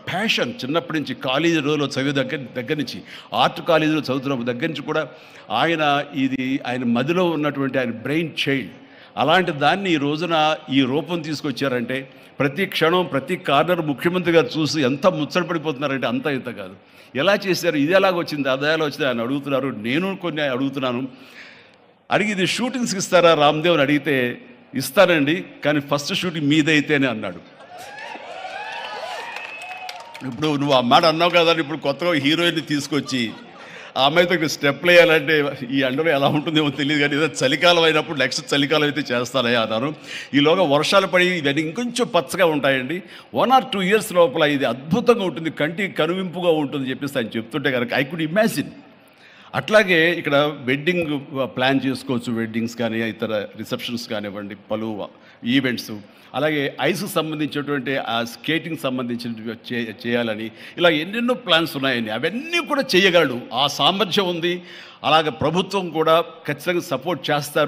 Passion చిన్నప్పటి నుంచి college రోజులో చదివే దగ్గర నుంచి ఆర్ట్ కాలేజీలో చదువుతున్న దగ్గర నుంచి కూడా ఆయన మదిలో ఉన్నటువంటి ఆయన బ్రెయిన్ చైల్డ్. అలాంటి దాన్ని ఈ రోజున ఈ రూపం తీసుకొచ్చారంటే ప్రతి క్షణం ప్రతి కార్నర్ ముఖ్యమంత్రి గారు చూసి ఎంత ముచ్చటపడిపోతున్నారంటే అంత ఇంత కాదు. ఎలా చేశారు, ఇది ఎలాగొచ్చింది, అది ఎలా వచ్చింది ఆయన అడుగుతున్నారు. నేను కొన్ని అడుగుతున్నాను. అడిగి ఇది షూటింగ్స్కి ఇస్తారా రామ్దేవ్ అని అడిగితే ఇస్తానండి, కానీ ఫస్ట్ షూటింగ్ మీదైతేనే అన్నాడు. ఇప్పుడు నువ్వు ఆ మాట అన్నావు కదా, ఇప్పుడు కొత్తగా హీరోయిన్ని తీసుకొచ్చి ఆ అమ్మాయితో స్టెప్లు వేయాలంటే ఈ ఎండలో ఎలా ఉంటుందేమో తెలియదు, కానీ ఏదో చలికాలం అయినప్పుడు నెక్స్ట్ చలికాలం అయితే చేస్తానయ్యా అన్నాను. ఈలోగా వర్షాలు పడి ఇవన్నీ ఇంకొంచెం పచ్చగా ఉంటాయండి. 1 or 2 years లోపల ఇది అద్భుతంగా ఉంటుంది, కంటికి కనువింపుగా ఉంటుంది చెప్పేసి ఆయన చెప్తుంటే కనుక ఐ కుడ్ ఇమాజిన్. అట్లాగే ఇక్కడ వెడ్డింగ్ ప్లాన్ చేసుకోవచ్చు, వెడ్డింగ్స్ కానీ ఇతర రిసెప్షన్స్ కానివ్వండి, పలు ఈవెంట్స్, అలాగే ఐస్కి సంబంధించినటువంటి ఆ స్కేటింగ్ సంబంధించిన చేయాలని ఇలా ఎన్నెన్నో ప్లాన్స్ ఉన్నాయండి. అవన్నీ కూడా చేయగలడు, ఆ సామర్థ్యం ఉంది. అలాగే ప్రభుత్వం కూడా ఖచ్చితంగా సపోర్ట్ చేస్తారు.